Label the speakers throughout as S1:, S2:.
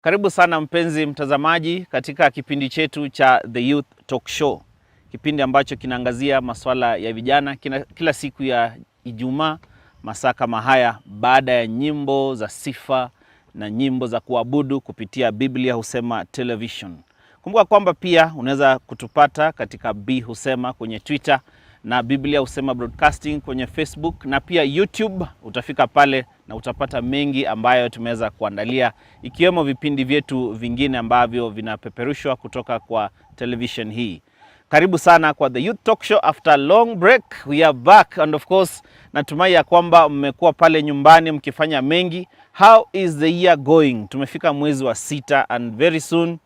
S1: Karibu sana mpenzi mtazamaji katika kipindi chetu cha The Youth Talk Show. Kipindi ambacho kinaangazia masuala ya vijana kila siku ya Ijumaa masaa kama haya baada ya nyimbo za sifa na nyimbo za kuabudu kupitia Biblia Husema Television. Kumbuka kwamba pia unaweza kutupata katika B Husema kwenye Twitter na Biblia Husema Broadcasting kwenye Facebook na pia YouTube. Utafika pale na utapata mengi ambayo tumeweza kuandalia, ikiwemo vipindi vyetu vingine ambavyo vinapeperushwa kutoka kwa television hii. Karibu sana kwa The Youth Talk Show. After a long break we are back, and of course natumai ya kwamba mmekuwa pale nyumbani mkifanya mengi. How is the year going? Tumefika mwezi wa 6 and very soon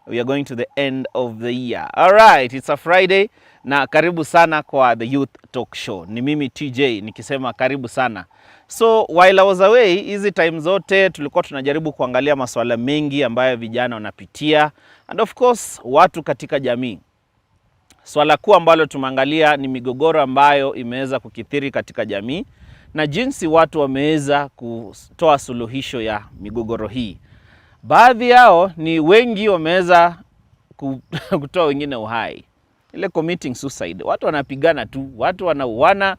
S1: we are going to the end of the year. All right, it's a Friday na karibu sana kwa The Youth Talk Show. Ni mimi TJ nikisema karibu sana. So while I was away, hizi time zote tulikuwa tunajaribu kuangalia masuala mengi ambayo vijana wanapitia and of course watu katika jamii. Swala kuu ambalo tumeangalia ni migogoro ambayo imeweza kukithiri katika jamii na jinsi watu wameweza kutoa suluhisho ya migogoro hii. Baadhi yao ni wengi wameweza kutoa wengine uhai. Ile committing suicide. Watu wanapigana tu, watu wanauana.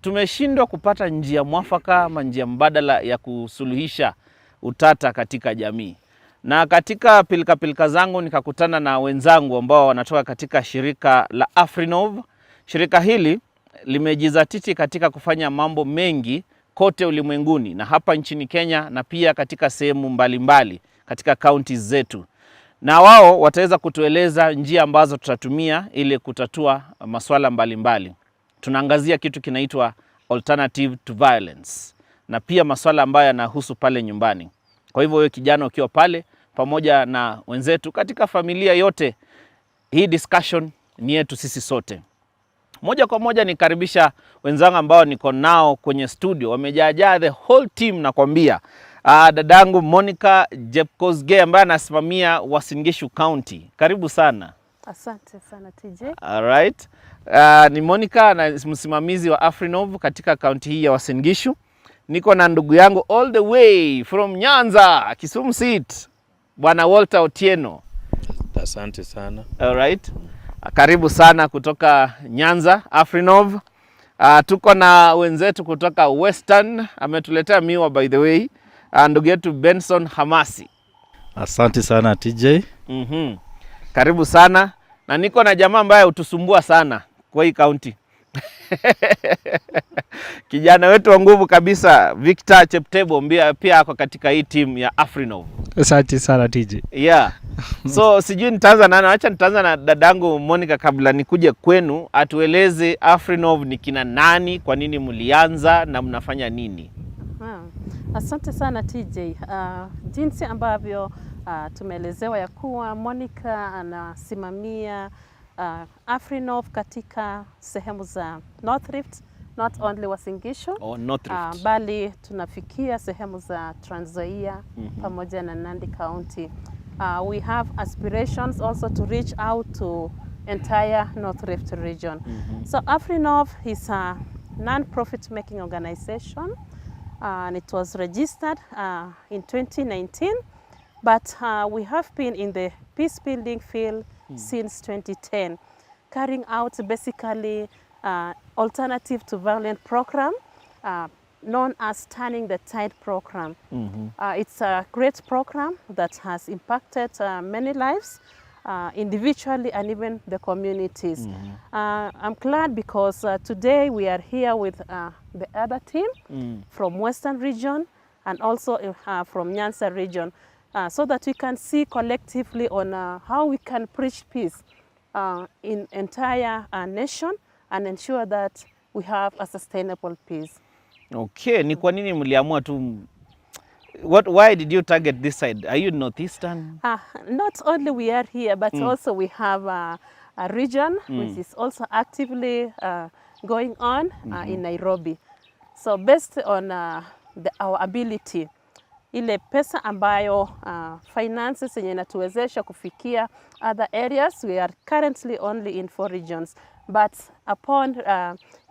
S1: Tumeshindwa kupata njia mwafaka ama njia mbadala ya kusuluhisha utata katika jamii. Na katika pilika zangu nikakutana na wenzangu ambao wanatoka katika shirika la Afrinov. Shirika hili limejizatiti katika kufanya mambo mengi kote ulimwenguni na hapa nchini Kenya na pia katika sehemu mbalimbali katika counties zetu. Na wao wataweza kutueleza njia ambazo tutatumia ili kutatua masuala mbalimbali. Tunaangazia kitu kinaitwa alternative to violence na pia masuala ambayo yanahusu pale nyumbani. Kwa hivyo wewe kijana ukiwa pale pamoja na wenzetu katika familia yote, hii discussion ni yetu sisi sote. Moja kwa moja nikaribisha wenzangu ambao niko nao kwenye studio. Wamejaa the whole team nakwambia. Dadangu Monica Jepkosgei ambaye anasimamia Uasin Gishu County. Karibu sana.
S2: Asante sana TJ.
S1: All right. Ni Monica na msimamizi wa Afrinov katika county hii ya Uasin Gishu. Niko na ndugu yangu all the way from Nyanza, Kisumu City, Bwana Walter Otieno.
S3: Asante sana.
S1: All right. Karibu sana kutoka Nyanza, Afrinov. Tuko na wenzetu kutoka Western, ametuletea miwa by the way, ndugu yetu Benson Hamasi.
S3: Asante sana TJ.
S1: Karibu sana. Na niko na jamaa ambaye utusumbua sana kwa hii county. Kijana wetu wa nguvu kabisa, Victor Cheptebo, pia ako katika hii team ya Afrinov.
S4: Asante sana TJ.
S1: Yeah. So sijui nitaanza na acha nitaanza na dadangu Monica kabla nikuje kwenu, atueleze Afrinov ni kina nani, kwa nini mlianza na mnafanya nini?
S2: Asante sana TJ. Jinsi ambavyo tumeelezewa ya kuwa Monica anasimamia Afrinov katika sehemu za North Rift, not only Uasin Gishu,
S1: North Rift.
S2: Bali tunafikia sehemu za Trans Nzoia pamoja na Nandi County. We have aspirations also to reach out to entire North Rift region. So Afrinov is a non-profit making organization and it was registered in 2019, but we have been in the peace building field since 2010, carrying out basically alternative to violent program known as Turning the Tide program. It's a great program that has impacted many lives, individually and even the communities. I'm glad because today we are here with the other team from Western region and also from Nyanza region, so that we can see collectively on how we can preach peace in entire nation and ensure that we have a sustainable peace.
S1: Okay, ni kwa nini mliamua tu? Why did you target this side? Are you northeastern?
S2: Not only we are here, but also we have a region which is also actively going on in Nairobi. So based on our ability, ile pesa ambayo finances yenye inatuwezesha kufikia other areas. We are currently only in 4 regions, but upon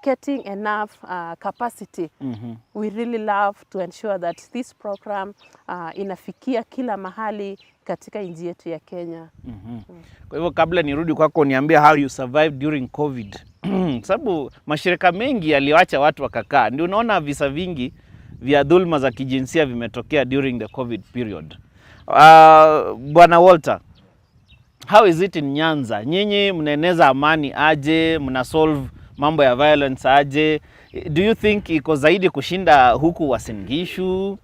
S2: getting enough capacity, we really love to ensure that this program inafikia kila mahali katika nchi yetu ya Kenya.
S1: Kwa hivyo kabla nirudi kwako, niambie how you survived during COVID. Sababu mashirika mengi yaliwacha watu wakakaa. Ndio unaona visa vingi vya dhulma za kijinsia vimetokea during the COVID period. Bwana Walter, how is it in Nyanza? Nyinyi mnaeneza amani aje? Mna solve mambo ya violence aje? Do you think iko zaidi kushinda huku Uasin Gishu?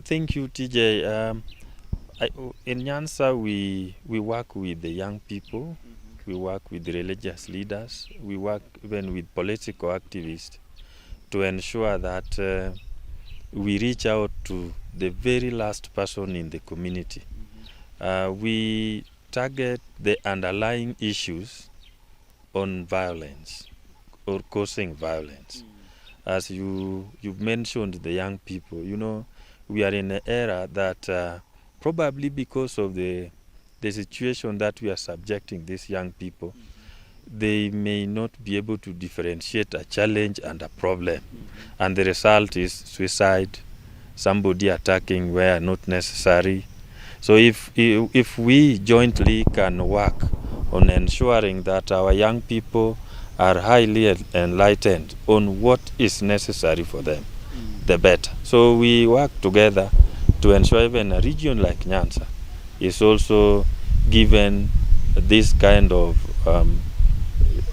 S3: Thank you, TJ. In Nyanza, we work with the young people, we work with the religious leaders, we work even with political activists to ensure that we reach out to the very last person in the community. We target the underlying issues on violence or causing violence. As you've mentioned the young people, you know, we are in an era that probably because of the situation that we are subjecting these young people, they may not be able to differentiate a challenge and a problem. And the result is suicide, somebody attacking where not necessary. So if we jointly can work on ensuring that our young people are highly enlightened on what is necessary for them, the better. So we work together to ensure even a region like Nyanza is also given this kind of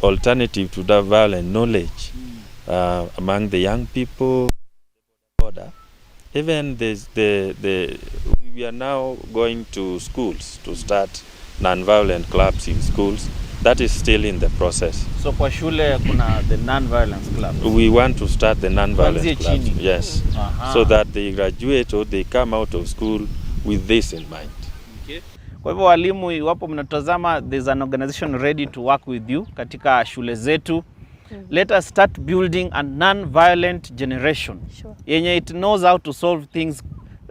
S3: alternative to that violent knowledge among the young people. Even we are now going to schools to start non-violent clubs in schools. That is still in the process.
S1: So kwa shule kuna the non-violence club.
S3: We want to start the non-violence clubs.
S1: Chini.
S3: Yes. So that they graduate or they come out of school with this in mind.
S1: Okay. Kwa hivyo walimu, iwapo mnatazama, there's an organization ready to work with you katika shule zetu. Let us start building a non-violent generation.
S2: Sure.
S1: Yenye it knows how to solve things.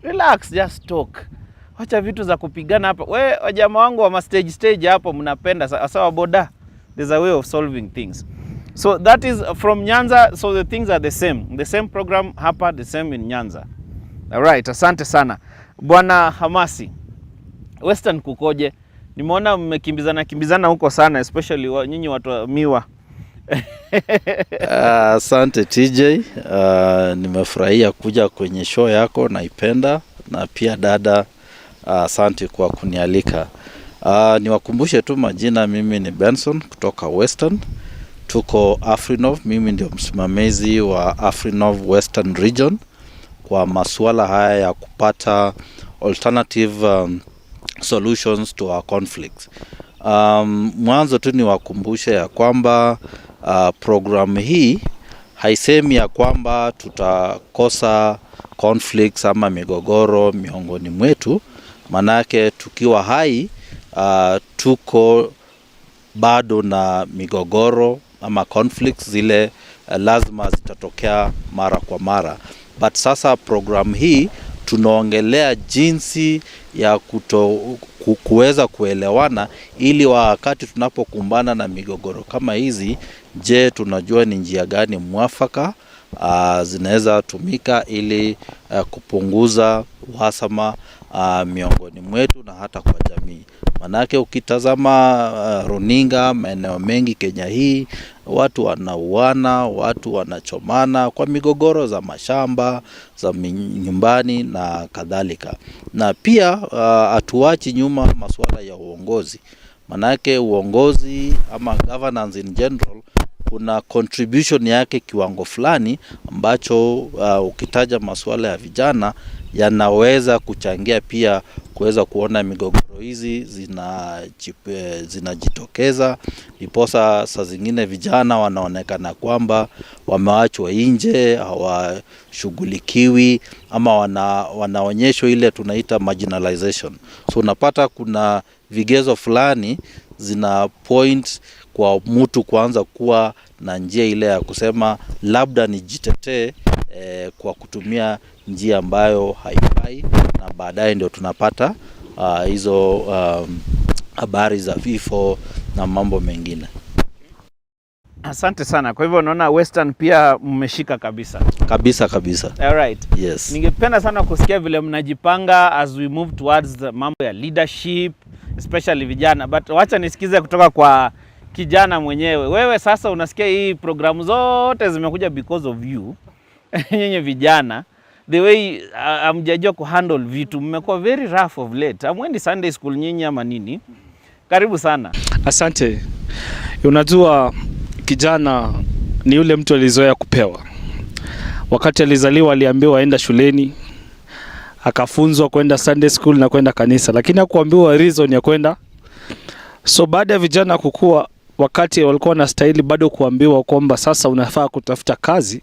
S1: Relax, just talk. Wacha vitu za kupigana hapa. We wajama wangu wa stage hapo mnapenda sawa boda. There's a way of solving things. So that is from Nyanza, so the things are the same. The same program hapa, the same in Nyanza. All right, asante sana. Bwana Hamasi, Western kukoje? Nimeona mmekimbizana huko sana, especially nyinyi watu wa Miwa.
S3: Asante TJ, nimefurahia kuja kwenye show yako, naipenda, na pia dada, asante kwa kunialika. Niwakumbushe tu majina, mimi ni Benson kutoka Western. Tuko Afrinov, mimi ndio msimamizi wa Afrinov Western Region kwa masuala haya ya kupata alternative solutions to our conflicts. Mwanzo tu niwakumbushe ya kwamba programu hii haisemi ya kwamba tutakosa conflicts ama migogoro miongoni mwetu, manake tukiwa hai tuko bado na migogoro ama conflicts zile lazima zitatokea mara kwa mara. But sasa programu hii tunaongelea jinsi ya kuweza kuelewana, ili wakati tunapokumbana na migogoro kama hizi, je, tunajua ni njia gani mwafaka zinaweza tumika ili kupunguza uhasama miongoni mwetu na hata kwa jamii. Manake ukitazama runinga maeneo mengi Kenya hii, watu wanauana, watu wanachomana kwa migogoro za mashamba, za nyumbani na kadhalika. Na pia hatuachi nyuma masuala ya uongozi. Manake uongozi ama governance in general kuna contribution yake kiwango fulani ambacho ukitaja masuala ya vijana yanaweza kuchangia pia kuweza kuona migogoro hizi zinajitokeza. Niposa saa zingine vijana wanaonekana kwamba wameachwa nje, hawashughulikiwi ama wanaonyeshwa ile tunaita marginalization. So unapata kuna vigezo fulani zina point kwa mtu kuanza kuwa na njia ile ya kusema labda nijitetee kwa kutumia njia ambayo haifai, na baadaye ndio tunapata hizo habari za vifo na mambo mengine.
S1: Asante sana. Kwa hivyo naona Western pia mmeshika kabisa.
S3: Kabisa.
S1: All right.
S3: Yes.
S1: Ningependa sana kusikia vile mnajipanga as we move towards the mambo ya leadership, especially vijana. But wacha nisikize kutoka kwa kijana mwenyewe. Wewe sasa unasikia hii programu zote zimekuja because of you. Nyenye vijana, the way amjajua kuhandle vitu, mmekuwa very rough of late. Amwendi Sunday school nyinyi ama nini? Karibu sana.
S4: Asante. Unajua kijana ni yule mtu alizoea kupewa. Wakati alizaliwa aliambiwa aenda shuleni, akafunzwa kwenda Sunday school na kwenda kanisa, lakini hakuambiwa reason ya kwenda. So baada ya vijana kukua, wakati walikuwa na stahili bado kuambiwa kwamba sasa unafaa kutafuta kazi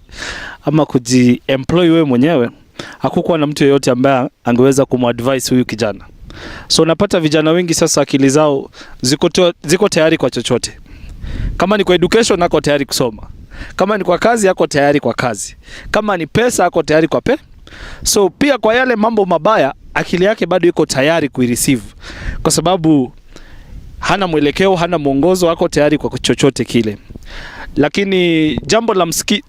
S4: ama kuji-employ wewe mwenyewe, hakukuwa na mtu yeyote ambaye angeweza kumadvise huyu kijana. So unapata vijana wengi sasa akili zao ziko tayari kwa chochote. Kama ni kwa education ako tayari kusoma. Kama ni kwa kazi ako tayari kwa kazi. Kama ni pesa ako tayari kwa So pia kwa yale mambo mabaya akili yake bado iko tayari kuireceive. Kwa sababu hana mwelekeo, hana mwongozo, ako tayari kwa chochote kile. Lakini jambo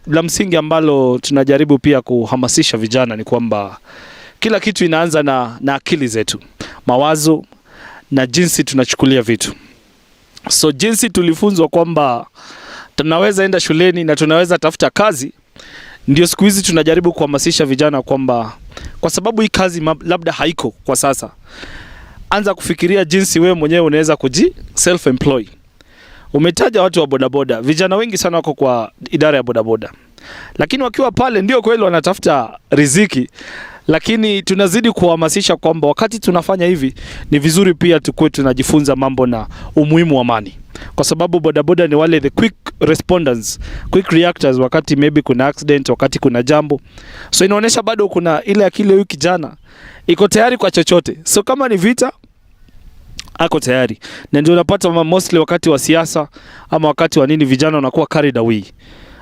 S4: la msingi ambalo tunajaribu pia kuhamasisha vijana ni kwamba kila kitu inaanza na akili zetu, mawazo na jinsi tunachukulia vitu. So jinsi tulifunzwa kwamba tunaweza enda shuleni na tunaweza tafuta kazi, ndio siku hizi tunajaribu kuhamasisha vijana kwamba kwa sababu hii kazi labda haiko kwa sasa, anza kufikiria jinsi wewe mwenyewe unaweza self employ. Umetaja watu wa bodaboda, vijana wengi sana wako kwa idara ya bodaboda, lakini wakiwa pale ndio kweli wanatafuta riziki, lakini tunazidi kuhamasisha kwamba wakati tunafanya hivi ni vizuri pia tukue tunajifunza mambo na umuhimu wa amani, kwa sababu bodaboda ni wale the quick responders, quick reactors wakati maybe kuna accident, wakati kuna jambo. So inaonyesha bado kuna ile akili huyu kijana iko tayari kwa chochote. So kama ni vita ako tayari, na ndio unapata mostly wakati wa siasa ama wakati wa nini vijana wanakuwa carried away,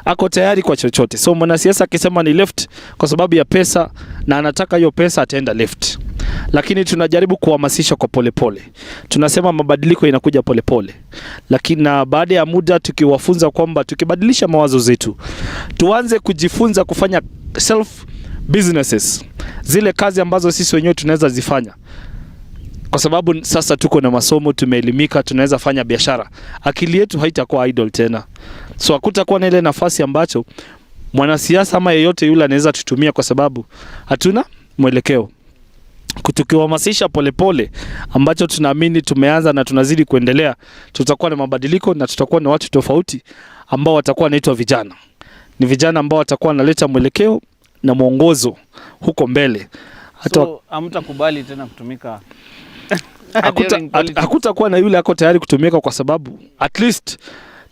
S4: ako tayari kwa chochote. So mwanasiasa akisema ni left kwa sababu ya pesa na anataka hiyo pesa, ataenda left. Lakini tunajaribu kuhamasisha kwa polepole. Tunasema mabadiliko inakuja polepole. Lakini na baada ya muda tukiwafunza kwamba tukibadilisha mawazo zetu, tuanze kujifunza kufanya self businesses, zile kazi ambazo sisi wenyewe tunaweza zifanya. Kwa sababu sasa tuko na masomo, tumeelimika, tunaweza fanya biashara. Akili yetu haitakuwa idle tena. So hakutakuwa na ile nafasi ambacho mwanasiasa ama yeyote yule anaweza tutumia kwa sababu hatuna mwelekeo. Tukihamasisha polepole ambacho tunaamini tumeanza na tunazidi kuendelea, tutakuwa na mabadiliko na tutakuwa na watu tofauti ambao watakuwa wanaitwa vijana. Ni vijana ambao watakuwa wanaleta mwelekeo na mwongozo huko mbele.
S1: So hamtakubali tena kutumika
S4: hakutakuwa na yule ako tayari kutumika, kwa sababu at least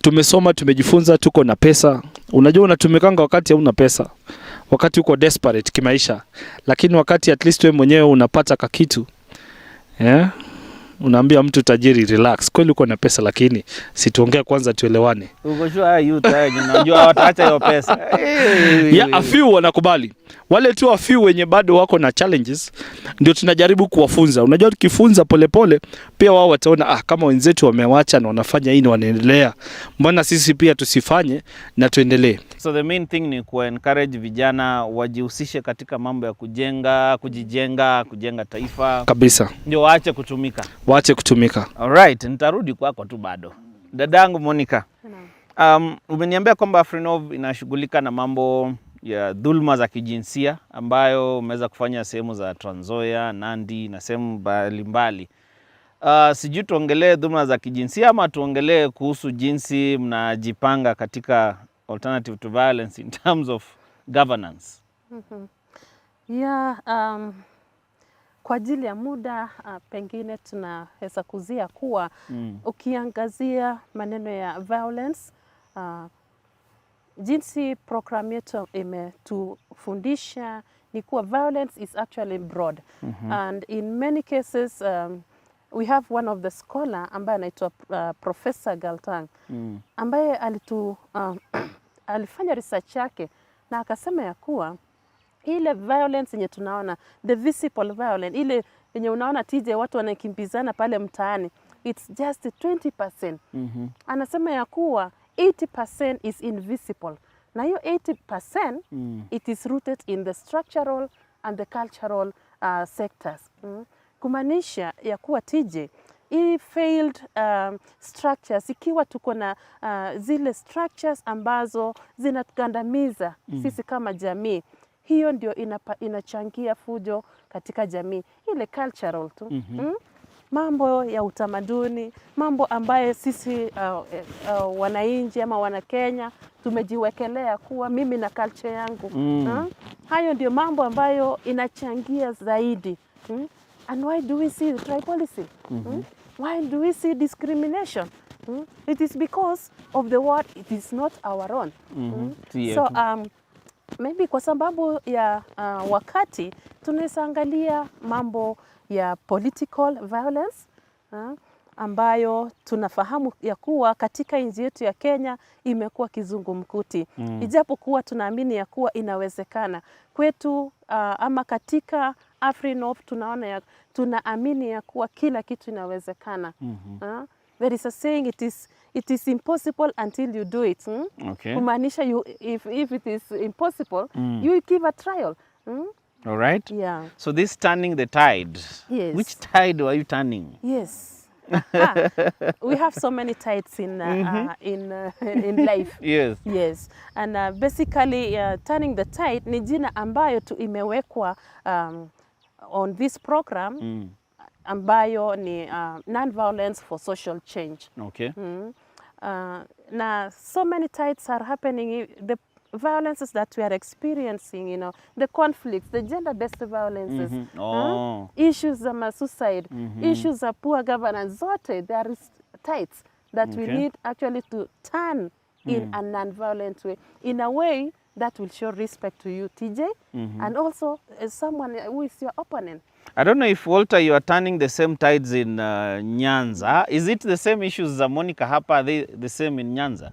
S4: tumesoma, tumejifunza, tuko na pesa. Unajua unatumikanga wakati hauna pesa, wakati uko desperate kimaisha, lakini wakati at least wewe mwenyewe unapata kakitu, unaambia mtu tajiri relax, kweli uko na pesa, lakini situongea kwanza tuelewane.
S1: Uko sure youth unajua wataacha hiyo pesa.
S4: A few wanakubali. Wale tu a few wenye bado wako na challenges ndio tunajaribu kuwafunza. Unajua tukifunza polepole pia wao wataona kama wenzetu wamewacha na wanafanya hii na wanaendelea, mbona sisi pia tusifanye na tuendelee.
S1: So the main thing ni encourage vijana wajihusishe katika mambo ya kujenga taifa.
S4: Kabisa.
S1: Ndio waache kutumika. Alright, nitarudi kwako tu bado. Dadangu Monica. Umeniambia kwamba Afrinov inashughulika na mambo ya dhulma za kijinsia ambayo umeweza kufanya sehemu za Trans Nzoia, Nandi na sehemu mbalimbali. Sijui tuongelee dhulma za kijinsia ama tuongelee kuhusu jinsi mnajipanga katika alternative to violence in terms of governance?
S2: Kwa ajili ya muda pengine tunaweza kuzia kuwa ukiangazia maneno ya violence, jinsi program yetu imetufundisha ni kuwa violence is actually broad. And in many cases we have one of the scholar ambaye anaitwa Professor Galtang ambaye alifanya research yake na akasema ya kuwa ile violence yenye tunaona, the visible violence, ile yenye unaona TJ watu wanakimbizana pale mtaani, it's just 20%. Anasema ya kuwa 80% is invisible. Na hiyo 80% it is rooted in the structural and the cultural sectors. Kumaanisha ya kuwa TJ, hii failed structures, ikiwa tuko na zile structures ambazo zinatugandamiza sisi kama jamii, hiyo ndio inachangia fujo katika jamii. Ile cultural tu. Mambo ya utamaduni, mambo ambaye sisi wananchi ama wana Kenya tumejiwekelea kuwa mimi na culture yangu. Hayo ndio mambo ambayo inachangia zaidi. And why do we see tribalism? Why do we see discrimination? It is because of the word, it is not our own. So maybe kwa sababu ya wakati tunaweza angalia mambo ya political violence ambayo tunafahamu ya kuwa katika nchi yetu ya Kenya imekuwa kizungumkuti. Ijapokuwa tunaamini ya kuwa inawezekana kwetu, ama katika AfriNorth tunaamini ya kuwa kila kitu inawezekana. There is a saying, it is impossible until you do it.
S1: Okay.
S2: Kumaanisha if it is impossible, you give a trial.
S1: All right.
S2: Yeah.
S1: So this turning the tide.
S2: Yes.
S1: Which tide are you turning?
S2: Yes. We have so many tides in life.
S1: Yes.
S2: Yes. And basically turning the tide ni jina ambayo imewekwa on this program ambayo ni non-violence for social change.
S1: Okay.
S2: Na so many tides are happening. The violences that we are experiencing, the conflicts, the gender-based violences, issues of suicide, issues of poor governance, zote, there is tides that we need actually to turn in a non-violent way, in a way that will show respect to you, TJ, and also as someone who is your opponent.
S1: I don't know if, Walter, you are turning the same tides in Nyanza. Is it the same issues as Monica hapa? Are they the same in Nyanza?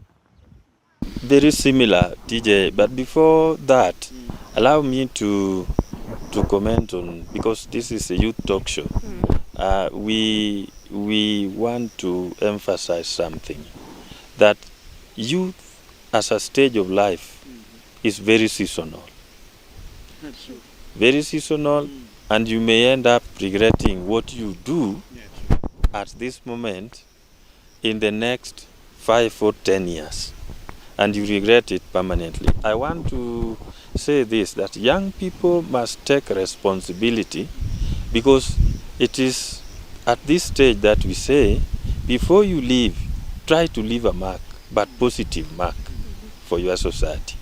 S5: Very similar, TJ. But before that, allow me to comment on, because this is a youth talk show. We want to emphasize something, that youth as a stage of life is very seasonal. Very seasonal, and you may end up regretting what you do at this moment in the next 5 or 10 years. And you regret it permanently. I want to say this, that young people must take responsibility, because it is at this stage that we say, before you leave, try to leave a mark, but positive mark for your society.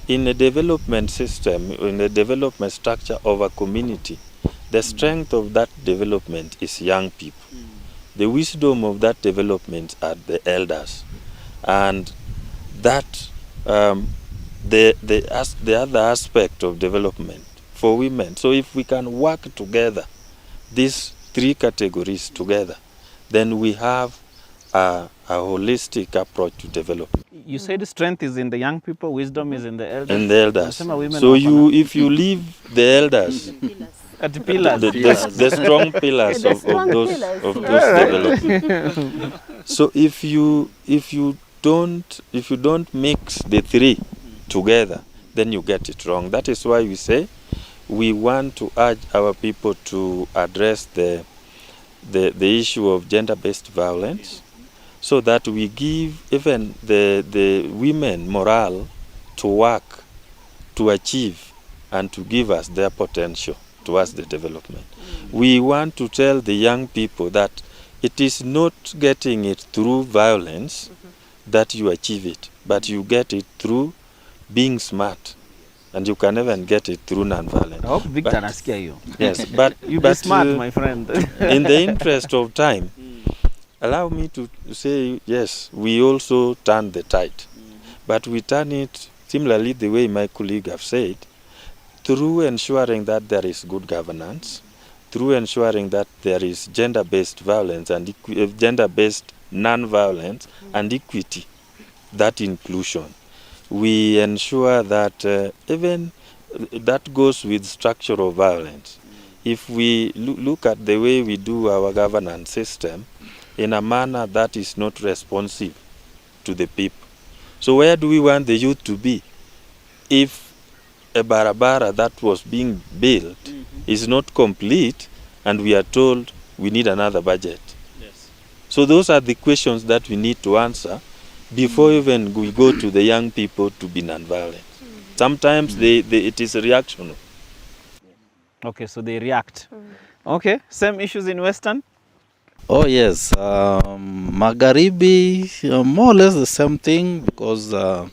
S5: In a development system, in a development structure of a community, the strength of that development is young people. The wisdom of that development are the elders. And that the other aspect of development for women. So if we can work together, these 3 categories together, then we have a holistic approach to development.
S1: You said strength is in the young people, wisdom is in the elders.
S5: And the elders.
S1: So
S5: if you leave the elders,
S1: at pillars.
S5: the strong pillars of those development. So if you don't mix the 3 together, then you get it wrong. That is why we say we want to urge our people to address the issue of gender-based violence, so that we give even the women morale to work, to achieve, and to give us their potential towards the development. We want to tell the young people that it is not getting it through violence that you achieve it, but you get it through being smart, and you can even get it through non-violence.
S1: I hope Victor anasikia hiyo.
S5: Yes, but
S1: You be smart, my friend.
S5: in the interest of time, allow me to say, yes, we also turn the tide, but we turn it similarly the way my colleague have said, through ensuring that there is good governance, through ensuring that there is gender-based violence and gender-based non-violence and equity, that inclusion. We ensure that even that goes with structural violence. If we look at the way we do our governance system in a manner that is not responsive to the people. So where do we want the youth to be? If a barabara that was being built is not complete and we are told we need another budget.
S1: Yes.
S5: So those are the questions that we need to answer before even we go to the young people to be nonviolent. Sometimes it is reactional.
S1: Okay, so they react. Okay, same issues in Western?
S3: Oh yes, Magharibi, more or less the same thing, because the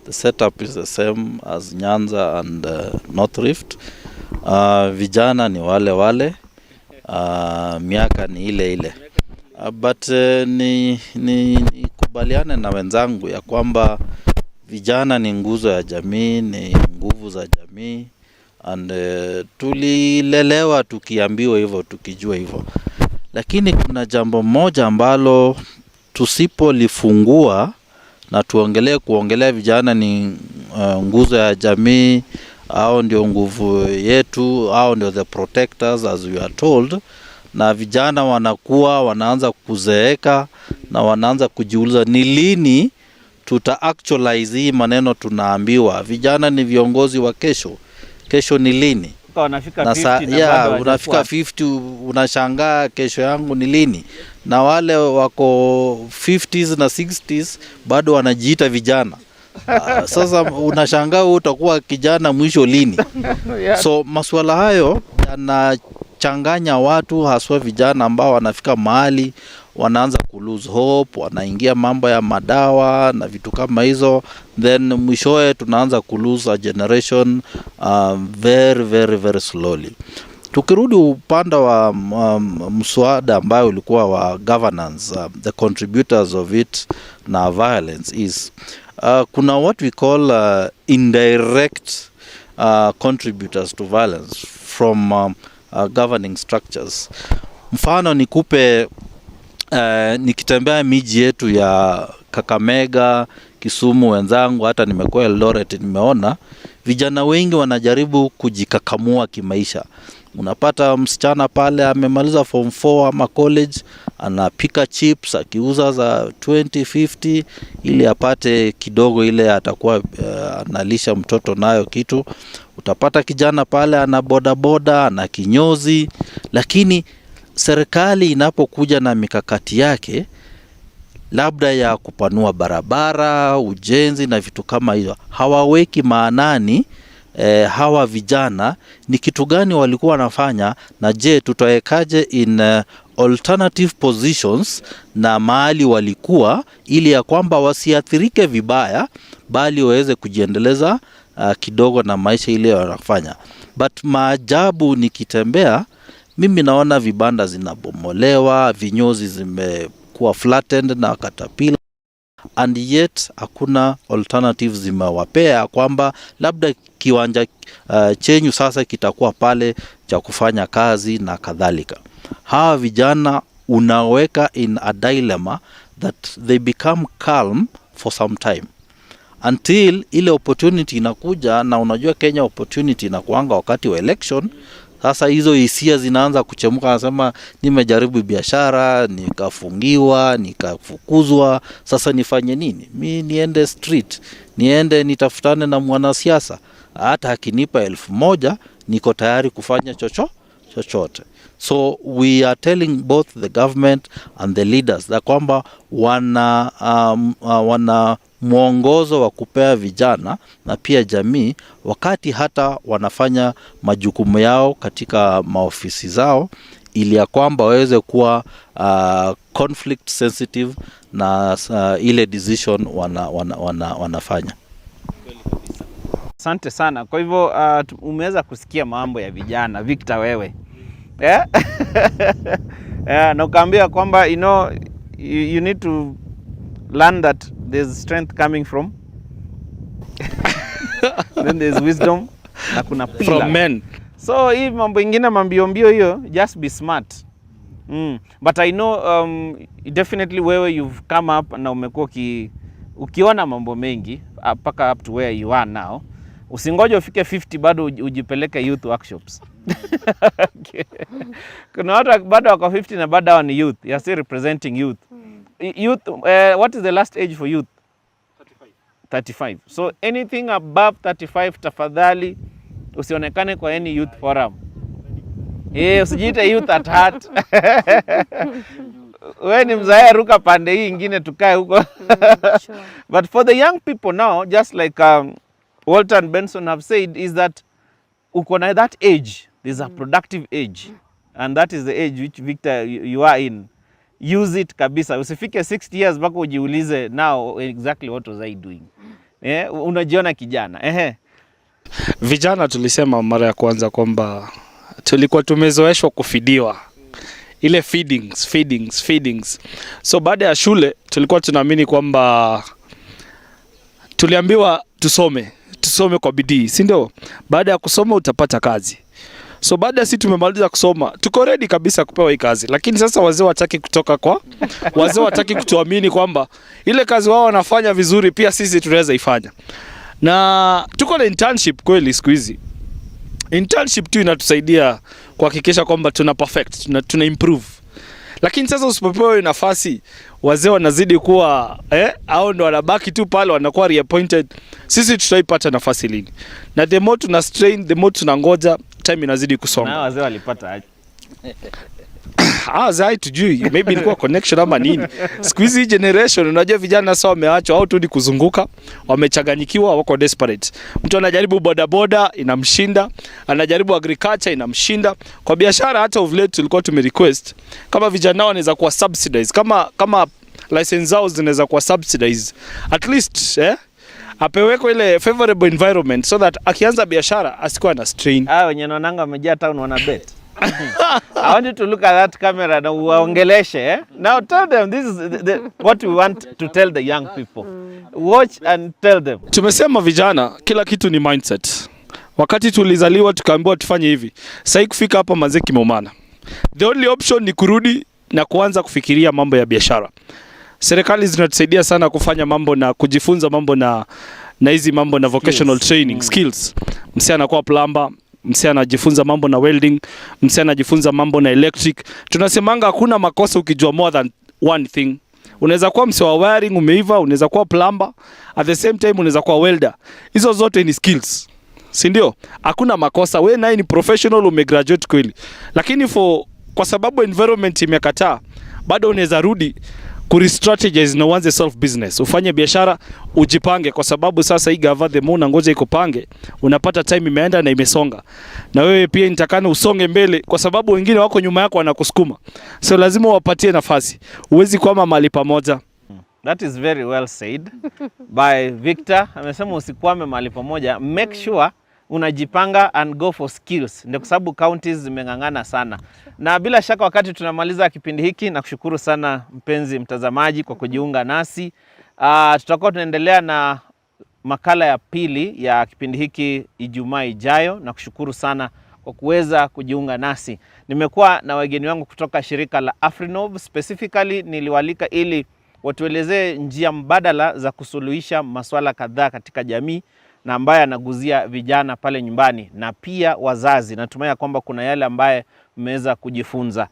S3: setup is the same as Nyanza and North Rift. Vijana ni wale wale, miaka ni ile ile. But ni kubaliane na wenzangu ya kwamba vijana ni nguzo ya jamii, ni nguvu za jamii, and tulilelewa tukiambiwa hivyo, tukijua hivyo. Lakini kuna jambo moja ambalo tusipolifungua na kuongelea vijana ni nguzo ya jamii, au ndio nguvu yetu, au ndio the protectors as we are told, na vijana wanaanza kuzeeka na wanaanza kujiuliza ni lini tuta actualize hii maneno tunaambiwa. Vijana ni viongozi wa kesho. Kesho ni lini?
S1: Wanafika 50 na bado
S3: unafika 50 unashangaa kesho yangu ni lini, na wale wako 50s na 60s bado wanajiita vijana. Sasa unashangaa utakuwa kijana mwisho lini? Yeah. So masuala hayo yanachanganya watu, haswa vijana ambao wanafika mahali wanaanza ku lose hope, wanaingia mambo ya madawa na vitu kama hizo, then mwishowe tunaanza ku lose a generation very very very slowly. Tukirudi upande wa mswada ambao ulikuwa wa governance, the contributors of it na violence is kuna what we call indirect contributors to violence from governing structures. Mfano nikupe, nikitembea miji yetu ya Kakamega, Kisumu wenzangu, hata nimekuwa Eldoret, nimeona vijana wengi wanajaribu kujikakamua kimaisha. Unapata msichana pale amemaliza form 4 ama college, anapika chips akiuza za 20-50 ili apate kidogo ile atakuwa analisha mtoto nayo kitu. Utapata kijana pale ana bodaboda, ana kinyozi, lakini serikali inapokuja na mikakati yake labda ya kupanua barabara, ujenzi na vitu kama hizo, hawaweki maanani hawa vijana ni kitu gani walikuwa wanafanya, na je tutawekaje in alternative positions na mahali walikuwa, ili ya kwamba wasiathirike vibaya bali waweze kujiendeleza kidogo na maisha ile wanafanya. But maajabu nikitembea mimi naona vibanda zinabomolewa, vinyozi zimekuwa flattened na caterpillar, and yet hakuna alternatives zimewapea kwamba labda kiwanja chenyu sasa kitakuwa pale cha kufanya kazi na kadhalika. Hawa vijana unaweka in a dilemma that they become calm for some time until ile opportunity inakuja. Na unajua Kenya opportunity inakuanga wakati wa election. Sasa hizo hisia zinaanza kuchemuka, anasema nimejaribu biashara, nikafungiwa, nikafukuzwa, sasa nifanye nini? Mi niende street, niende nitafutane na mwanasiasa, hata akinipa 1,000 niko tayari kufanya chochote. So we are telling both the government and the leaders that kwamba wana mwongozo wa kupea vijana na pia jamii wakati hata wanafanya majukumu yao katika maofisi zao, ili ya kwamba waweze kuwa conflict sensitive na ile decision wanafanya.
S1: Asante sana. Kwa hivyo umeweza kusikia mambo ya vijana, Victor, wewe. Yeah? Yeah, na ukaambia kwamba you need to learn that there's strength coming from then there's wisdom na kuna pillar
S4: from men.
S1: So hii mambo ingine mbio hiyo, just be smart. But I know definitely wewe you've come up na umekuwa ukiona mambo mengi mpaka up to where you are now. Usingoje ufike 50 bado ujipeleke youth workshops. Okay. Kuna watu bado wako 50 na bado ni youth. You are still representing youth. Youth, what is the last age for youth? 35. So anything above 35 tafadhali usionekane kwa any youth forum. Usijiite youth at heart. Wewe ni mzae, ruka pande hii ingine tukae huko.
S2: Sure.
S1: But for the young people now, just like Walter and Benson have said, is that uko na that age, there's a productive age, and that is the age which Victor you are in. Use it kabisa. Usifike 60 years bako ujiulize now exactly what was I doing. Unajiona kijana.
S4: Vijana tulisema mara ya kwanza kwamba tulikuwa tumezoeshwa kufidiwa. Ile feedings. So baada ya shule tulikuwa tunaamini kwamba tuliambiwa tusome kwa bidii, si ndio? Baada ya kusoma utapata kazi. So baada sisi tumemaliza kusoma, tuko ready kabisa kupewa hii kazi. Lakini sasa wazee wataki kutuamini kwamba ile kazi wao wanafanya vizuri pia sisi tunaweza ifanya. Na tuko na internship kweli siku hizi. Internship tu inatusaidia kuhakikisha kwamba tuna perfect, tuna improve. Lakini sasa usipopewa nafasi, wazee wanazidi kuwa au ndo wanabaki tu pale wanakuwa reappointed. Sisi tutaipata nafasi lini? Na the more tuna strain, the more tunangoja, time inazidi kusonga.
S1: Na wazee walipata aje?
S4: Zai tujui, maybe ilikuwa connection ama nini. Siku hizi generation unajua vijana sasa wameachwa au tu ni kuzunguka, wamechanganyikiwa, wako desperate. Mtu anajaribu bodaboda inamshinda, anajaribu agriculture inamshinda. Kwa biashara hata of late tulikuwa tumerequest kama vijana wanaweza kuwa subsidized, kama license zao zinaweza kuwa subsidized. At least apeweko ile favorable environment so that akianza biashara asikuwa na strain.
S1: Wenye naonanga wamejaa town wana bet. I want you to look at that camera na uwaongeleshe. Now tell them this is what we want to tell the young people. Watch and tell them.
S4: Tumesema vijana kila kitu ni mindset. Wakati tulizaliwa tukaambiwa tufanye hivi. Sasa kufika hapa mazee kimeumana. The only option ni kurudi na kuanza kufikiria mambo ya biashara. Serikali zinatusaidia sana kufanya mambo na kujifunza mambo na hizi mambo na vocational training skills. Msee anakuwa plumber, msee anajifunza mambo na welding, msee anajifunza mambo na electric. Tunasemanga hakuna makosa ukijua more than one thing. Unaweza kuwa msee wa wiring umeiva, unaweza kuwa plumber, at the same time unaweza kuwa welder. Hizo zote ni skills. Si ndio? Hakuna makosa. Wewe naye ni professional, umegraduate kweli. Lakini kwa sababu environment imekataa, bado unaweza rudi kuristrategize na uanze self business. Ufanye biashara, ujipange kwa sababu sasa hii gava the more ngoja ikupange, unapata time imeenda na imesonga. Na wewe pia nitakana usonge mbele kwa sababu wengine wako nyuma yako wanakusukuma. So lazima wapatie nafasi. Uwezi kwama mahali pamoja.
S1: That is very well said by Victor. Amesema usikwame mahali pamoja. Make sure unajipanga and go for skills. Ndio kwa sababu counties zimengangana sana. Na bila shaka wakati tunamaliza kipindi hiki, na kushukuru sana mpenzi mtazamaji kwa kujiunga nasi. Tutakuwa tunaendelea na makala ya pili ya kipindi hiki Ijumaa ijayo, na kushukuru sana kwa kuweza kujiunga nasi. Nimekuwa na wageni wangu kutoka shirika la Afrinov. Specifically niliwalika ili watuelezee njia mbadala za kusuluhisha masuala kadhaa katika jamii na ambaye anaguzia vijana pale nyumbani na pia wazazi. Natumai kwamba kuna yale ambaye mmeweza kujifunza.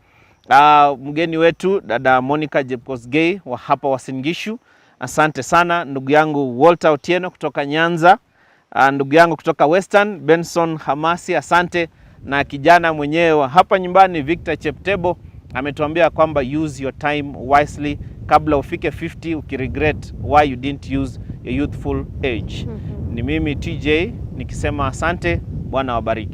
S1: Mgeni wetu dada Monica Jepkosgei wa hapa Uasin Gishu. Asante sana. Ndugu yangu Walter Otieno kutoka Nyanza. Ndugu yangu kutoka Western Benson Hamasi, asante. Na kijana mwenyewe wa hapa nyumbani Victor Cheptebo ametuambia kwamba use your time wisely kabla ufike 50 ukiregret why you didn't use your youthful age. Ni mimi TJ nikisema asante, Bwana wabariki.